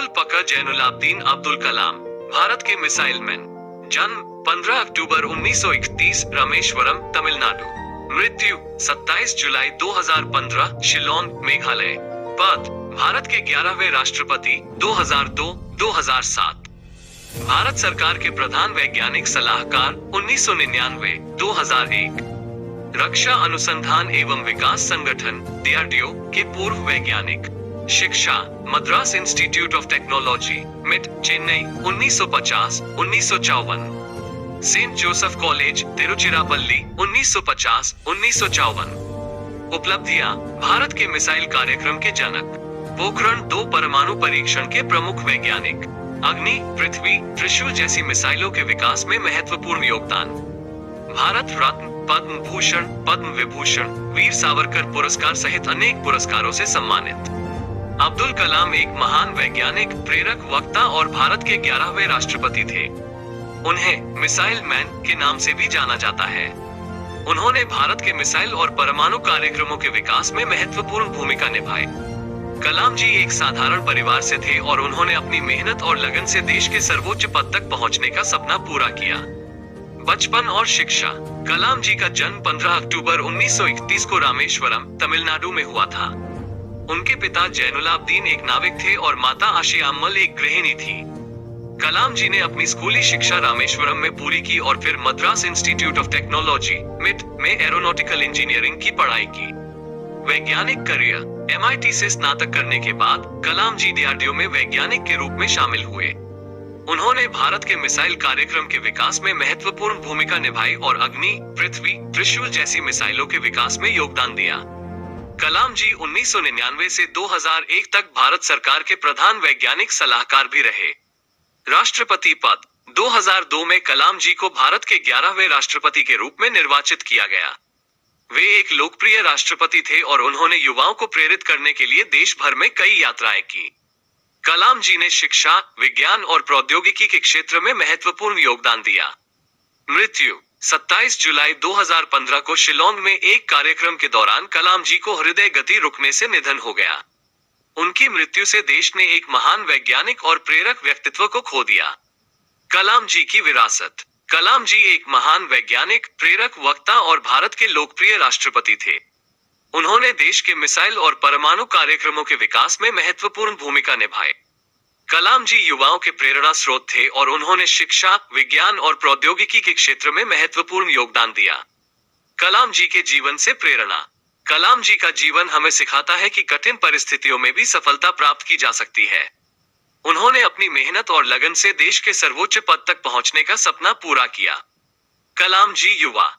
अब्दुल फकर जैनुलाब्दीन अब्दुल कलाम, भारत के missile man. जन्म 15 अक्टूबर 1931, रामेश्वरम, तमिलनाडु। मृत्यु 27 जुलाई 2015, शिलोंग, मेघालय। पद भारत के 11वें राष्ट्रपति 2002-2007। भारत सरकार के प्रधान वैज्ञानिक सलाहकार 1999-2001। रक्षा अनुसंधान एवं विकास संगठन DRDO के पूर्व वैज्ञानिक। शिक्षा Madras institute of technology MIT, Chennai, 1950-1954। Saint Joseph college, Tiruchirappalli, 1950-1954। उपलब्धियां भारत के मिसाइल कार्यक्रम के जनक, पोखरण 2 परमाणु परीक्षण के प्रमुख वैज्ञानिक, अग्नि, पृथ्वी, त्रिशूल जैसी मिसाइलों के विकास में महत्वपूर्ण योगदान, भारत रत्न, पद्म भूषण, पद्म विभूषण, वीर सावरकर पुरस्कार सहित अनेक पुरस्कारों से सम्मानित। अब्दुल कलाम एक महान वैज्ञानिक, प्रेरक, वक्ता और भारत के 11वें राष्ट्रपति थे। उन्हें मिसाइल मैन के नाम से भी जाना जाता है। उन्होंने भारत के मिसाइल और परमाणु कार्यक्रमों के विकास में महत्वपूर्ण भूमिका निभाई। कलाम जी एक साधारण परिवार से थे और उन्होंने अपनी मेहनत और लगन से देश के सर्वोच्च पद तक पहुंचने का सपना पूरा किया। बचपन और शिक्षा। कलाम जी का जन्म 15 अक्टूबर 1931 को रामेश्वरम, तमिलनाडु में हुआ था। उनके पिता जैनुलाब्दीन एक नाविक थे और माता आशियाम्मल एक गृहिणी थी। कलाम जी ने अपनी स्कूली शिक्षा रामेश्वरम में पूरी की और फिर मद्रास इंस्टीट्यूट ऑफ टेक्नोलॉजी मिट में एरोनॉटिकल इंजीनियरिंग की पढ़ाई की। वैज्ञानिक करियर। MIT से स्नातक करने के बाद कलाम जी DRDO में वैज्ञानिक के रूप में शामिल हुए। उन्होंने भारत के मिसाइल कार्यक्रम के विकास में महत्वपूर्ण भूमिका निभाई और अग्नि, पृथ्वी, त्रिशूल जैसी मिसाइलों के विकास में योगदान दिया। कलाम जी 1999 से 2001 तक भारत सरकार के प्रधान वैज्ञानिक सलाहकार भी रहे। राष्ट्रपति पद। 2002 में कलाम जी को भारत के 11वें राष्ट्रपति के रूप में निर्वाचित किया गया। वे एक लोकप्रिय राष्ट्रपति थे और उन्होंने युवाओं को प्रेरित करने के लिए देश भर में कई यात्राएं की। कलाम जी ने शिक्षा, विज्ञान और प्रौद्योगिकी के क्षेत्र में महत्वपूर्ण योगदान दिया। मृत्यु 27 जुलाई 2015 को शिलोंग में एक कार्यक्रम के दौरान कलाम जी को हृदय गति रुकने से निधन हो गया। उनकी मृत्यु से देश ने एक महान वैज्ञानिक और प्रेरक व्यक्तित्व को खो दिया। कलाम जी की विरासत। कलाम जी एक महान वैज्ञानिक, प्रेरक, वक्ता और भारत के लोकप्रिय राष्ट्रपति थे। उन्होंने देश के मिसाइल और परमाणु कार्यक्रमों के विकास में महत्वपूर्ण भूमिका निभाई। कलाम जी युवाओं के प्रेरणा स्रोत थे और उन्होंने शिक्षा, विज्ञान और प्रौद्योगिकी के क्षेत्र में महत्वपूर्ण योगदान दिया। कलाम जी के जीवन से प्रेरणा। कलाम जी का जीवन हमें सिखाता है कि कठिन परिस्थितियों में भी सफलता प्राप्त की जा सकती है। उन्होंने अपनी मेहनत और लगन से देश के सर्वोच्च पद तक पहुंचने का सपना पूरा किया। कलाम जी युवा।